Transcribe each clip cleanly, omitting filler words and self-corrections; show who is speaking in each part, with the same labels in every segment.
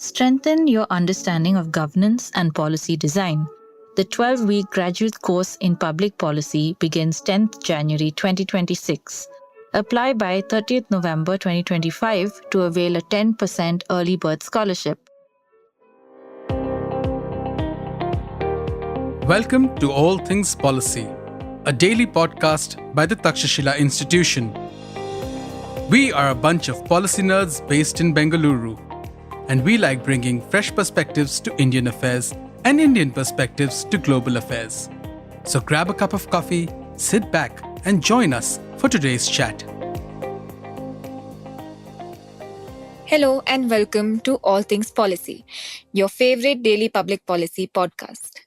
Speaker 1: Strengthen your understanding of governance and policy design. The 12-week graduate course in public policy begins 10th January 2026. Apply by 30th November 2025 to avail a 10% early bird scholarship.
Speaker 2: Welcome to All Things Policy, a daily podcast by the Takshashila Institution. We are a bunch of policy nerds based in Bengaluru, and we like bringing fresh perspectives to Indian affairs and Indian perspectives to global affairs. So grab a cup of coffee, sit back, and join us for today's chat.
Speaker 3: Hello and welcome to All Things Policy, your favorite daily public policy podcast.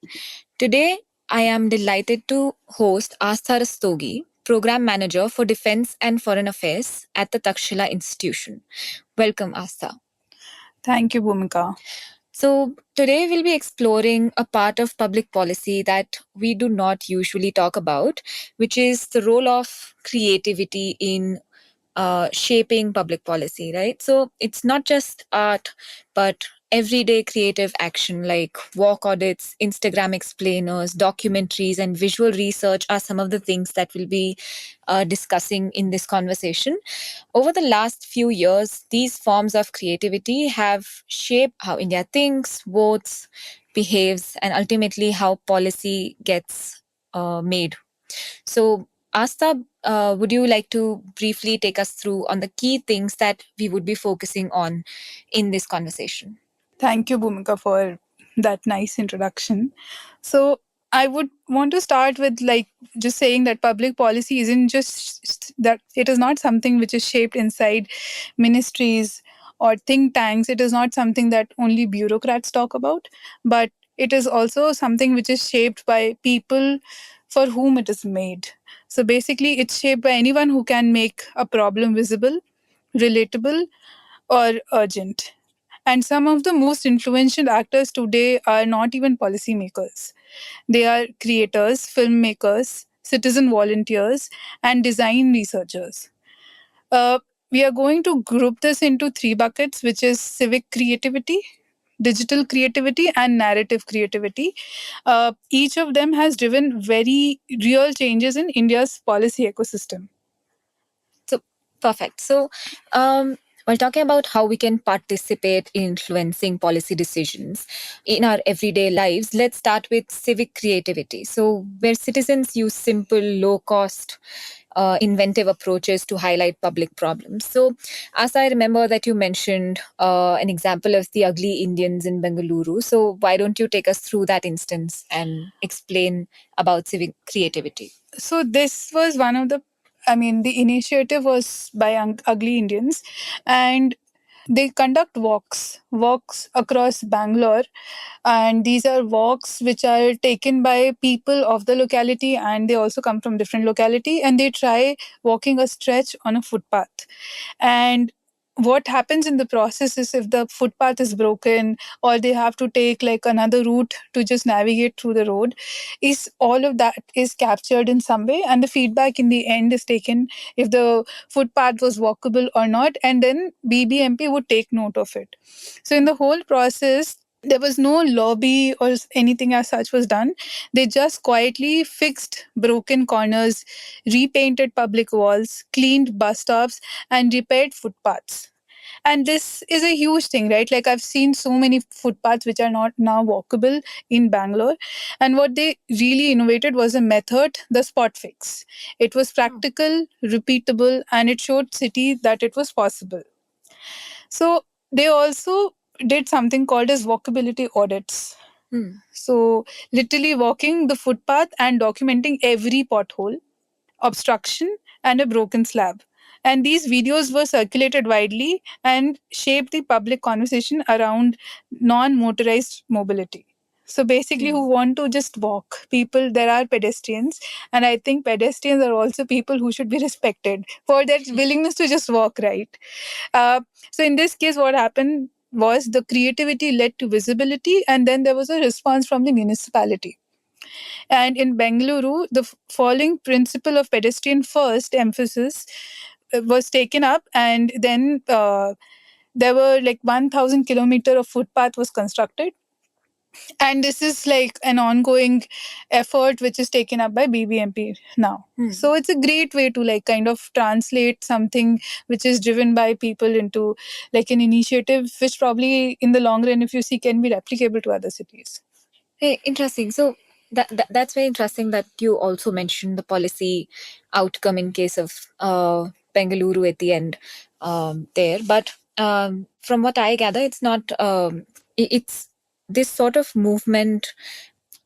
Speaker 3: Today, I am delighted to host Astha Rastogi, Program Manager for Defense and Foreign Affairs at the Takshashila Institution. Welcome, Astha.
Speaker 4: Thank you, Bhumika.
Speaker 3: So today we'll be exploring a part of public policy that we do not usually talk about, which is the role of creativity in shaping public policy, right? So it's not just art, but everyday creative action like walk audits, Instagram explainers, documentaries, and visual research are some of the things that we'll be discussing in this conversation. Over the last few years, these forms of creativity have shaped how India thinks, votes, behaves, and ultimately how policy gets made. So Astha, would you like to briefly take us through on the key things that we would be focusing on in this conversation?
Speaker 4: Thank you, Bhumika, for that nice introduction. So I would want to start with just saying that public policy isn't just that it is not something which is shaped inside ministries or think tanks. It is not something that only bureaucrats talk about, but it is also something which is shaped by people for whom it is made. So basically, it's shaped by anyone who can make a problem visible, relatable, or urgent. And some of the most influential actors today are not even policymakers. They are creators, filmmakers, citizen volunteers, and design researchers. We are going to group this into three buckets, which is civic creativity, digital creativity, and narrative creativity. Each of them has driven very real changes in India's policy ecosystem.
Speaker 3: So, perfect. So, while talking about how we can participate in influencing policy decisions in our everyday lives, let's start with civic creativity. So, where citizens use simple, low-cost, inventive approaches to highlight public problems. So, as I remember that you mentioned an example of the ugly Indians in Bengaluru. So, why don't you take us through that instance and explain about civic creativity?
Speaker 4: So this was one of the the initiative was by Ugly Indians, and they conduct walks across Bangalore, and these are walks which are taken by people of the locality, and they also come from different locality, and they try walking a stretch on a footpath. And what happens in the process is if the footpath is broken or they have to take like another route to just navigate through the road, is all of that is captured in some way, and the feedback in the end is taken if the footpath was walkable or not, and then BBMP would take note of it. So in the whole process, there was no lobby or anything as such was done. They just quietly fixed broken corners, repainted public walls, cleaned bus stops, and repaired footpaths. And this is a huge thing, right? Like I've seen so many footpaths which are not now walkable in Bangalore. And what they really innovated was a method, the spot fix. It was practical, repeatable, and it showed city that it was possible. So they also did something called as walkability audits. So literally walking the footpath and documenting every pothole, obstruction, and a broken slab. And these videos were circulated widely and shaped the public conversation around non-motorized mobility. So basically, who want to just walk? People, there are pedestrians, and I think pedestrians are also people who should be respected for their willingness to just walk, right? So in this case, what happened was the creativity led to visibility, and then there was a response from the municipality. And in Bengaluru, the following principle of pedestrian first emphasis was taken up, and then there were like 1,000 kilometer of footpath was constructed, and this is like an ongoing effort which is taken up by BBMP now. So it's a great way to like kind of translate something which is driven by people into like an initiative which probably in the long run, if you see, can be replicable to other cities.
Speaker 3: Hey, interesting. So that's very interesting that you also mentioned the policy outcome in case of Bengaluru at the end there. But from what I gather, it's not. It's this sort of movement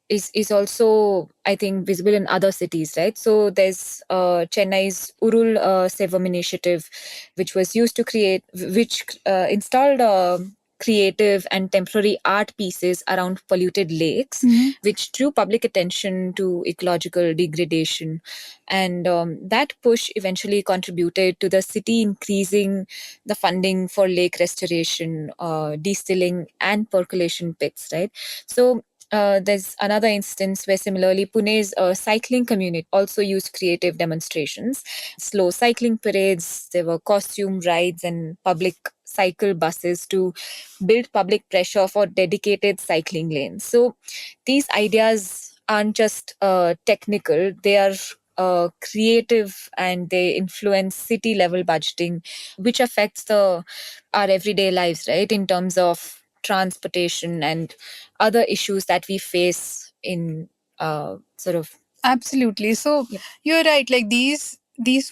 Speaker 3: is also, I think, visible in other cities, right? So there's Chennai's Urul Sevam initiative, which was used to create, which installed creative and temporary art pieces around polluted lakes, which drew public attention to ecological degradation. And that push eventually contributed to the city increasing the funding for lake restoration, distilling, and percolation pits, right? So there's another instance where similarly Pune's cycling community also used creative demonstrations, slow cycling parades, there were costume rides and public cycle buses to build public pressure for dedicated cycling lanes. So these ideas aren't just technical, they are creative, and they influence city level budgeting, which affects our everyday lives, right, in terms of transportation and other issues that we face in sort of.
Speaker 4: Absolutely. So you're right. Like these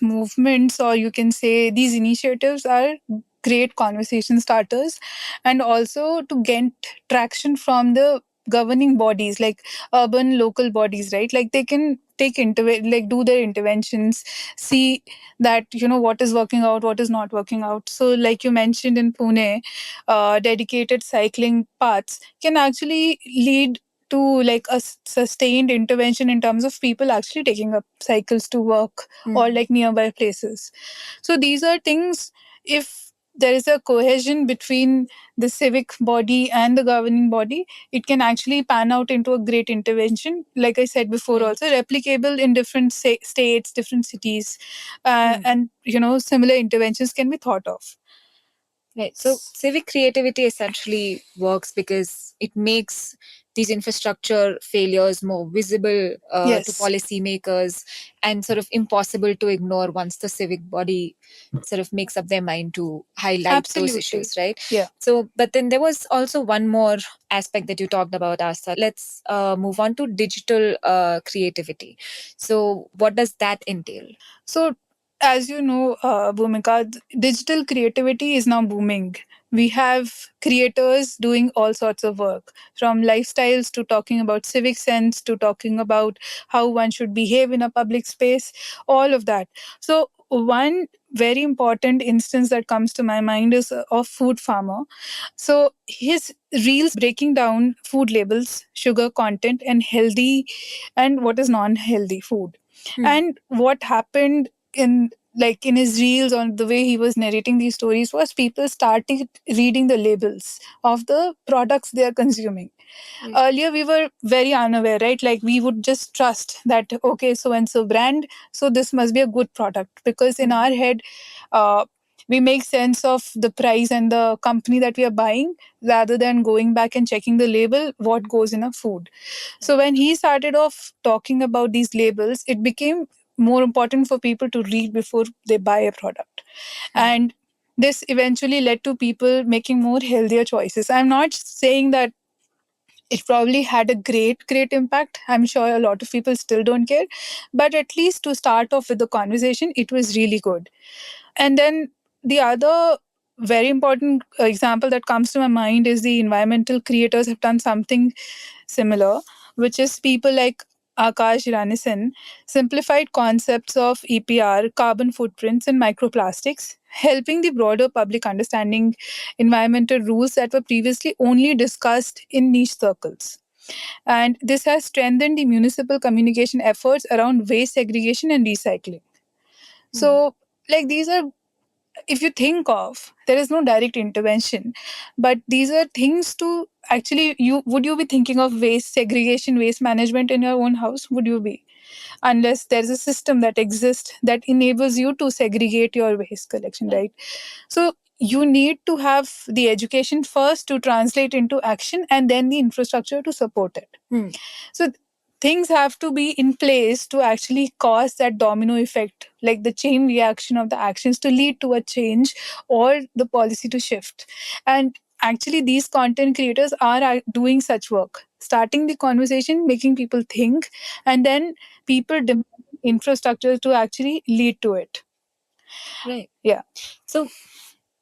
Speaker 4: movements, or you can say these initiatives, are great conversation starters, and also to get traction from the governing bodies, like urban local bodies, right? Like they can like do their interventions, see that what is working out, what is not working out. So like you mentioned in Pune, dedicated cycling paths can actually lead to like a sustained intervention in terms of people actually taking up cycles to work or like nearby places. So these are things, if there is a cohesion between the civic body and the governing body, it can actually pan out into a great intervention, like I said before, also replicable in different states, different cities, and similar interventions can be thought of.
Speaker 3: Right. So civic creativity essentially works because it makes these infrastructure failures more visible to policymakers, and sort of impossible to ignore once the civic body sort of makes up their mind to highlight those issues, right?
Speaker 4: Yeah.
Speaker 3: So, but then there was also one more aspect that you talked about, Asta. Let's move on to digital creativity. So what does that entail?
Speaker 4: So as you know, Bhumika, digital creativity is now booming. We have creators doing all sorts of work, from lifestyles to talking about civic sense to talking about how one should behave in a public space, all of that. So one very important instance that comes to my mind is of Food Farmer. So his reels breaking down food labels, sugar content, and healthy and what is non-healthy food. And what happened in his reels, on the way he was narrating these stories, was people started reading the labels of the products they are consuming. Earlier we were very unaware, right? Like we would just trust that, okay, so and so brand, so this must be a good product, because in our head we make sense of the price and the company that we are buying, rather than going back and checking the label what goes in a food. So when he started off talking about these labels, it became more important for people to read before they buy a product. And this eventually led to people making more healthier choices. I'm not saying that it probably had a great impact. I'm sure a lot of people still don't care, but at least to start off with the conversation, it was really good. And then the other very important example that comes to my mind is the environmental creators have done something similar, which is people like Akash Ranison simplified concepts of EPR, carbon footprints, and microplastics, helping the broader public understanding environmental rules that were previously only discussed in niche circles. And this has strengthened the municipal communication efforts around waste segregation and recycling. So, like, these are, if you think of, there is no direct intervention, but these are things to actually, you be thinking of waste segregation, waste management in your own house? Would you be? Unless there's a system that exists that enables you to segregate your waste collection, right? So you need to have the education first to translate into action, and then the infrastructure to support it. So things have to be in place to actually cause that domino effect, like the chain reaction of the actions to lead to a change or the policy to shift. And actually, these content creators are doing such work, starting the conversation, making people think, and then people demand infrastructure to actually lead to it.
Speaker 3: Right.
Speaker 4: Yeah.
Speaker 3: So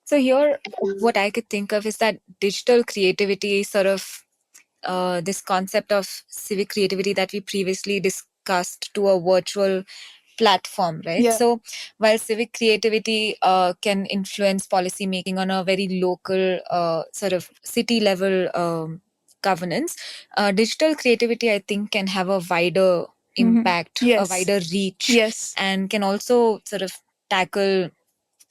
Speaker 3: here, what I could think of is that digital creativity is sort of this concept of civic creativity that we previously discussed to a virtual platform, right?
Speaker 4: Yeah.
Speaker 3: So while civic creativity can influence policy making on a very local sort of city level governance, digital creativity, I think, can have a wider impact, a
Speaker 4: Yes.
Speaker 3: wider reach,
Speaker 4: Yes.
Speaker 3: and can also sort of tackle,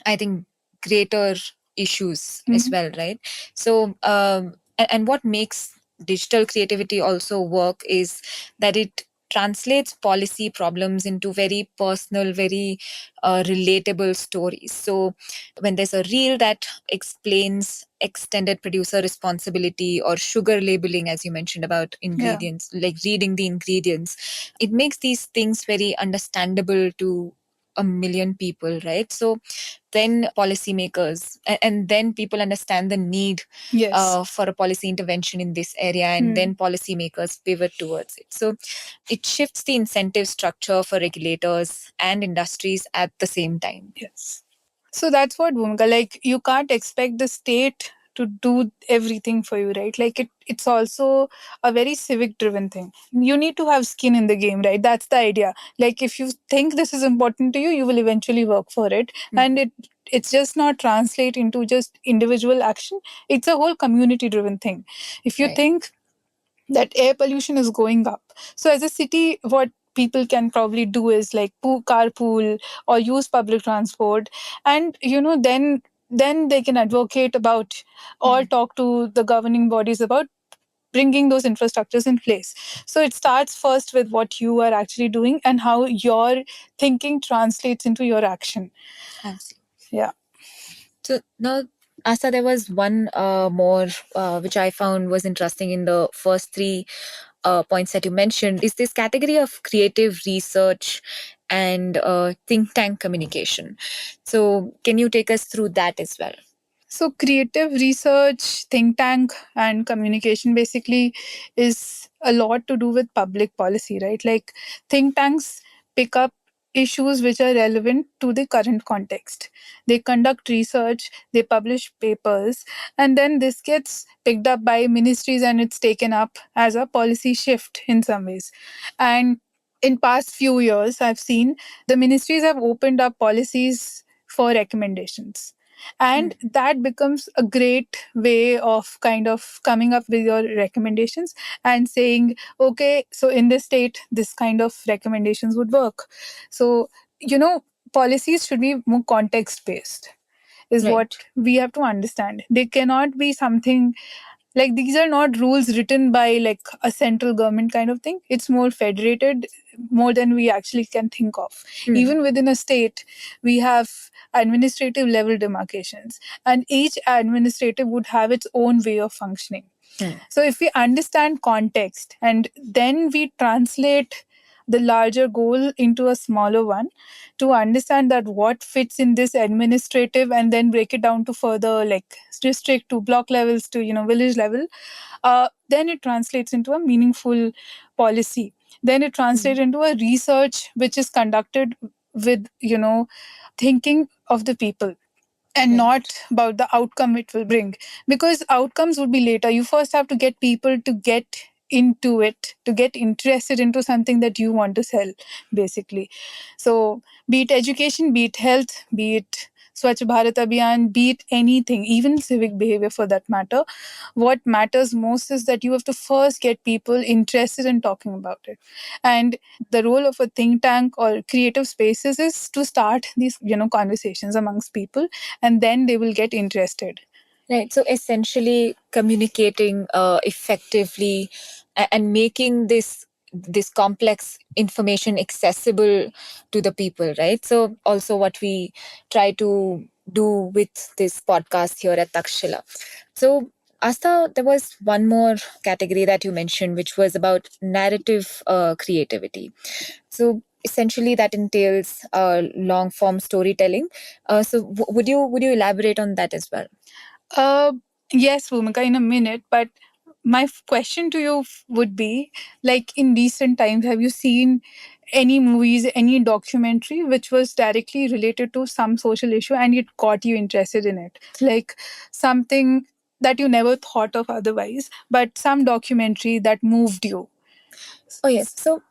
Speaker 3: I think, greater issues as well, right? So, and what makes digital creativity also work is that it translates policy problems into very personal, very relatable stories. So, when there's a reel that explains extended producer responsibility or sugar labeling, as you mentioned about ingredients, like reading the ingredients, it makes these things very understandable to a million people, right? So then policymakers and then people understand the need for a policy intervention in this area, and then policymakers pivot towards it. So it shifts the incentive structure for regulators and industries at the same time.
Speaker 4: Yes. So that's what, Bhumika, like you can't expect the state to do everything for you, right? Like it's also a very civic driven thing. You need to have skin in the game, right? That's the idea. Like if you think this is important to you, you will eventually work for it. And it's just not translate into just individual action. It's a whole community driven thing. If you think that air pollution is going up, so as a city, what people can probably do is like carpool or use public transport, and then they can advocate about or talk to the governing bodies about bringing those infrastructures in place. So it starts first with what you are actually doing and how your thinking translates into your action.
Speaker 3: Absolutely.
Speaker 4: Yeah.
Speaker 3: So now, Asa, there was one more which I found was interesting in the first three points that you mentioned, is this category of creative research and think tank communication. So can you take us through that as well?
Speaker 4: So creative research, think tank, and communication basically is a lot to do with public policy, right? Like think tanks pick up issues which are relevant to the current context. They conduct research, they publish papers, and then this gets picked up by ministries and it's taken up as a policy shift in some ways. And in past few years, I've seen the ministries have opened up policies for recommendations, and that becomes a great way of kind of coming up with your recommendations and saying, okay, so in this state this kind of recommendations would work. So policies should be more context based, is what we have to understand. They cannot be something like, these are not rules written by like a central government kind of thing. It's more federated, more than we actually can think of. Even within a state, we have administrative level demarcations, and each administrative would have its own way of functioning. So if we understand context and then we translate the larger goal into a smaller one, to understand that what fits in this administrative, and then break it down to further like district to block levels to village level, then it translates into a meaningful policy. Then it translates into a research which is conducted with thinking of the people and not about the outcome it will bring, because outcomes would be later. You first have to get people to get into it, to get interested into something that you want to sell, basically. So be it education, be it health, be it Swachh Bharat Abhiyan, be it anything, even civic behavior for that matter, what matters most is that you have to first get people interested in talking about it. And the role of a think tank or creative spaces is to start these conversations amongst people, and then they will get interested.
Speaker 3: Right. So essentially communicating effectively and making this complex information accessible to the people, right? So also what we try to do with this podcast here at Takshila. So, Asta, there was one more category that you mentioned, which was about narrative creativity. So, essentially, that entails long form storytelling. Would you elaborate on that as well?
Speaker 4: Uh, yes, Bhumika, in a minute. But my question to you would be, like, in recent times, have you seen any movies, any documentary which was directly related to some social issue and it got you interested in it? Like something that you never thought of otherwise, but some documentary that moved you.
Speaker 3: Oh yes. So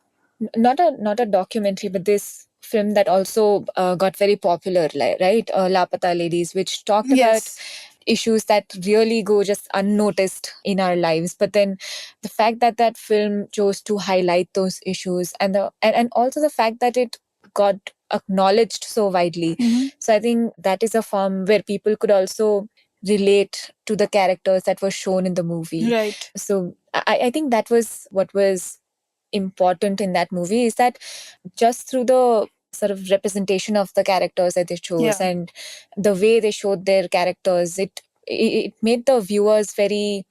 Speaker 3: not a documentary, but this film that also got very popular, right? Lapata Ladies, which talked about
Speaker 4: Yes.
Speaker 3: issues that really go just unnoticed in our lives. But then the fact that that film chose to highlight those issues, and also the fact that it got acknowledged so widely.
Speaker 4: Mhm.
Speaker 3: So I think that is a form where people could also relate to the characters that were shown in the movie.
Speaker 4: Right.
Speaker 3: So I think that was what was important in that movie, is that just through the sort of representation of the characters that they chose,
Speaker 4: Yeah.
Speaker 3: and the way they showed their characters, it made the viewers very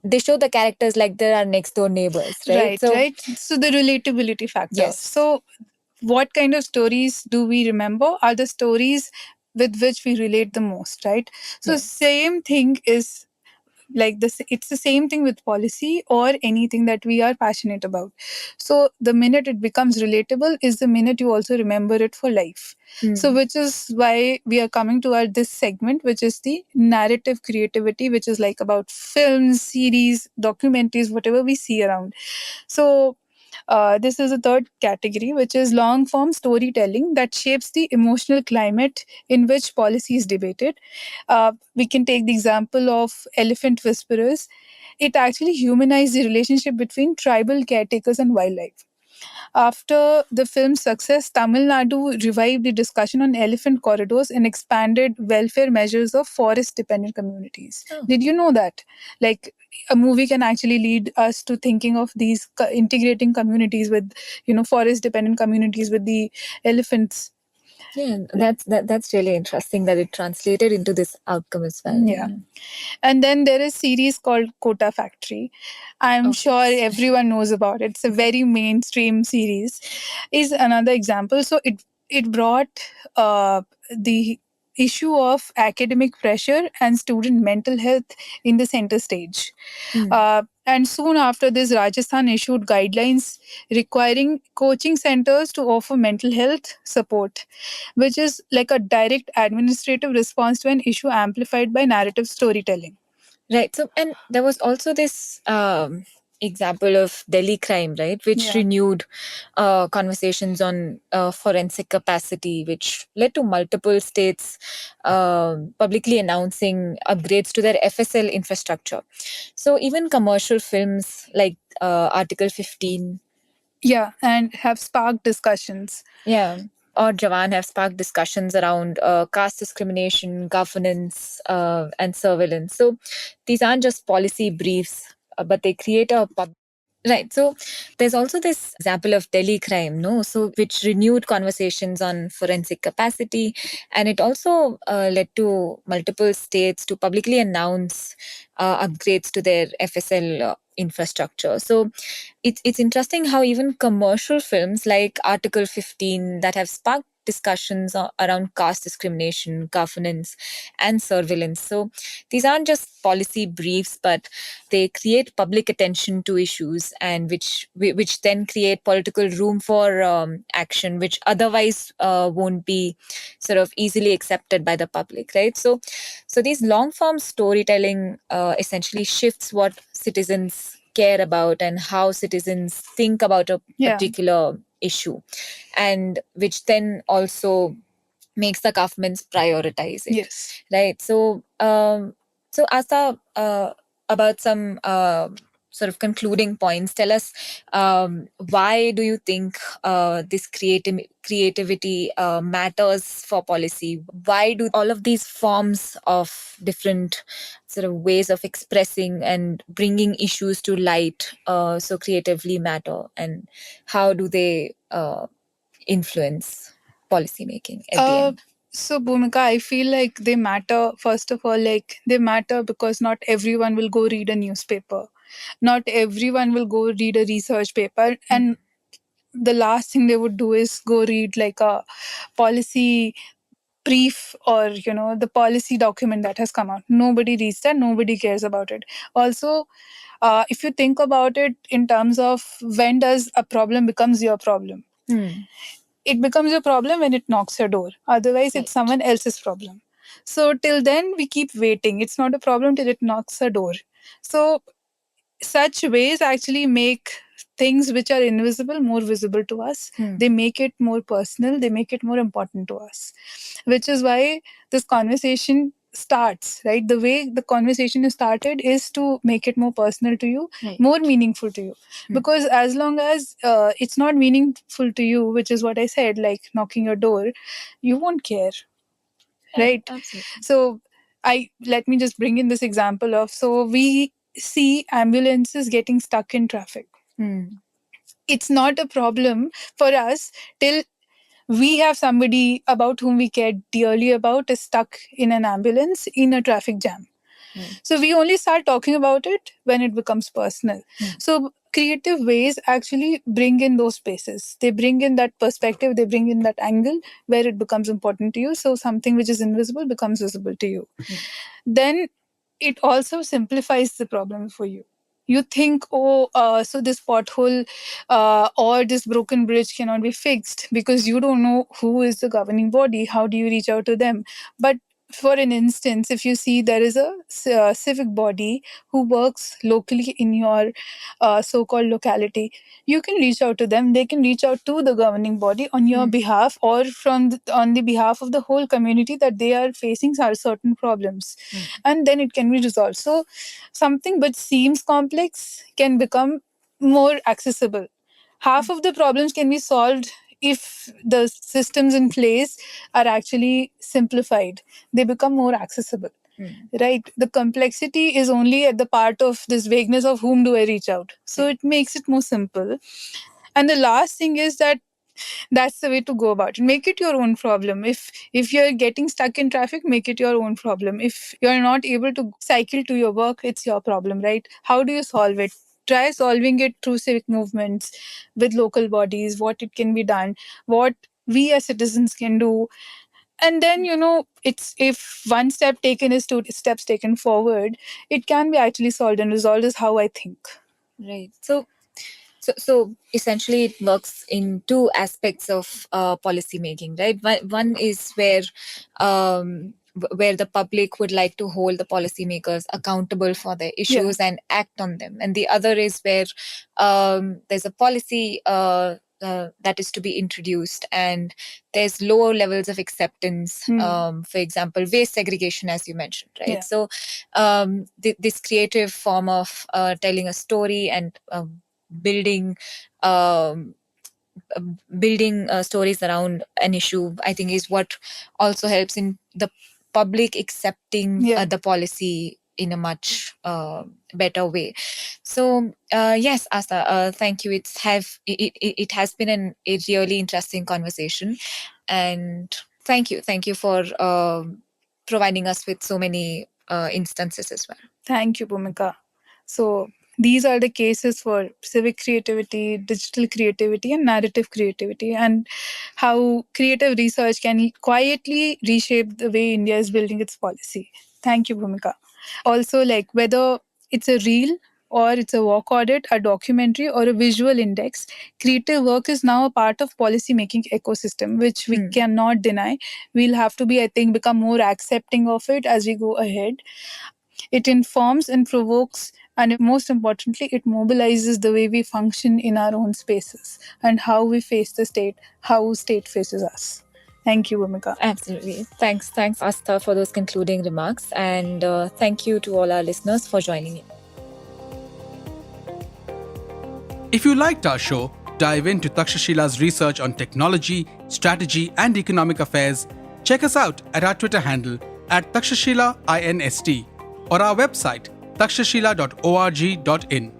Speaker 3: they show the characters like they're our next door neighbors, right?
Speaker 4: Right, right. So the relatability factor.
Speaker 3: Yes.
Speaker 4: So what kind of stories do we remember are the stories with which we relate the most, right? So
Speaker 3: Yes.
Speaker 4: same thing is like this, it's the same thing with policy or anything that we are passionate about. So the minute it becomes relatable is the minute you also remember it for life. So which is why we are coming to our this segment, which is the narrative creativity, which is like about films, series, documentaries, whatever we see around. So this is a third category, which is long form storytelling that shapes the emotional climate in which policy is debated. We can take the example of Elephant Whisperers. It actually humanized the relationship between tribal caretakers and wildlife. After the film's success, Tamil Nadu revived the discussion on elephant corridors and expanded welfare measures of forest dependent communities.
Speaker 3: Oh.
Speaker 4: Did you know that? Like, a movie can actually lead us to thinking of these integrating communities with, forest dependent communities with the elephants.
Speaker 3: Yeah, that's really interesting that it translated into this outcome as well.
Speaker 4: Yeah. And then there is series called Kota Factory. I'm
Speaker 3: Oh,
Speaker 4: sure
Speaker 3: yes.
Speaker 4: everyone knows about it. It's a very mainstream series. Is another example. So it brought the issue of academic pressure and student mental health in the center stage. And soon after this, Rajasthan issued guidelines requiring coaching centers to offer mental health support, which is like a direct administrative response to an issue amplified by narrative storytelling.
Speaker 3: Right. So, and there was also this example of Delhi crime, right, which
Speaker 4: Yeah.
Speaker 3: renewed conversations on forensic capacity, which led to multiple states publicly announcing upgrades to their FSL infrastructure. So, even commercial films like Article 15,
Speaker 4: Yeah, and have sparked discussions.
Speaker 3: yeah, or Jawan have sparked discussions around caste discrimination, governance, and surveillance. So these aren't just policy briefs, but they create a right. So there's also this example of Delhi crime, no? So which renewed conversations on forensic capacity, and it also led to multiple states to publicly announce upgrades to their FSL infrastructure. So it's interesting how even commercial films like Article 15 that have sparked discussions around caste discrimination, governance, and surveillance. So these aren't just policy briefs, but they create public attention to issues, and which then create political room for action, which otherwise won't be sort of easily accepted by the public, right? So these long form storytelling essentially shifts what citizens care about and how citizens think about a
Speaker 4: Yeah.
Speaker 3: particular issue, and which then also makes the governments prioritize it.
Speaker 4: Yes.
Speaker 3: Right. So Asa, about some sort of concluding points, tell us why do you think this creativity matters for policy? Why do all of these forms of different sort of ways of expressing and bringing issues to light so creatively matter, and how do they influence policy making at the end?
Speaker 4: So, Bhumika, I feel like they matter. First of all, like they matter because not everyone will go read a newspaper. Not everyone will go read a research paper. And the last thing they would do is go read like a policy brief or, the policy document that has come out. Nobody reads that. Nobody cares about it. Also, if you think about it in terms of when does a problem becomes your problem? It becomes your problem when it knocks your door. Otherwise, it's someone else's problem. So till then, we keep waiting. It's not a problem till it knocks a door. So such ways actually make things which are invisible more visible to us. They make it more personal. They make it more important to us, which is why this conversation starts, right? The way the conversation is started is to make it more personal to you, more meaningful to you. Because as long as it's not meaningful to you, which is what I said, like knocking your door, you won't care, right?
Speaker 3: Absolutely.
Speaker 4: So let me just bring in this example of, so we see ambulances getting stuck in traffic. It's not a problem for us till we have somebody about whom we care dearly about is stuck in an ambulance in a traffic jam. So we only start talking about it when it becomes personal. So creative ways actually bring in those spaces. They bring in that perspective, they bring in that angle where it becomes important to you. So something which is invisible becomes visible to you. Then it also simplifies the problem for you. You think, so this pothole or this broken bridge cannot be fixed because you don't know who is the governing body. How do you reach out to them? But for an instance, if you see there is a civic body who works locally in your so-called locality, you can reach out to them. They can reach out to the governing body on your behalf or on the behalf of the whole community that they are facing certain problems. And then it can be resolved. So something which seems complex can become more accessible. Half of the problems can be solved if the systems in place are actually simplified. They become more accessible. Right? The complexity is only at the part of this vagueness of whom do I reach out. So it makes it more simple. And the last thing is that that's the way to go about it. Make it your own problem. If you're getting stuck in traffic, make it your own problem. If you're not able to cycle to your work, it's your problem, right? How do you solve it? Try solving it through civic movements with local bodies, what it can be done, what we as citizens can do. And then, it's if one step taken is 2 steps taken forward, it can be actually solved and resolved is how I think.
Speaker 3: Right. So essentially, it works in two aspects of policy making, right? One is where the public would like to hold the policymakers accountable for their issues and act on them, and the other is where there's a policy that is to be introduced, and there's lower levels of acceptance. For example, waste segregation, as you mentioned, right?
Speaker 4: Yeah.
Speaker 3: So this creative form of telling a story and building stories around an issue, I think, is what also helps in the public accepting the policy in a much better way. So yes, Asta, thank you. It has been a really interesting conversation, and thank you for providing us with so many instances as well.
Speaker 4: Thank you, Bhumika. So these are the cases for civic creativity, digital creativity, and narrative creativity, and how creative research can quietly reshape the way India is building its policy. Thank you, Bhumika. Also, like whether it's a reel or it's a walk audit, a documentary, or a visual index, creative work is now a part of policy making ecosystem, which we cannot deny. We'll have to be, I think, become more accepting of it as we go ahead. It informs and provokes, and most importantly, it mobilizes the way we function in our own spaces and how we face the state, how state faces us. Thank you, Bhumika.
Speaker 3: Absolutely. Thanks, Asta, for those concluding remarks. And thank you to all our listeners for joining in.
Speaker 2: If you liked our show, dive into Takshashila's research on technology, strategy, and economic affairs. Check us out at our Twitter handle @TakshashilaINST or our website takshashila.org.in.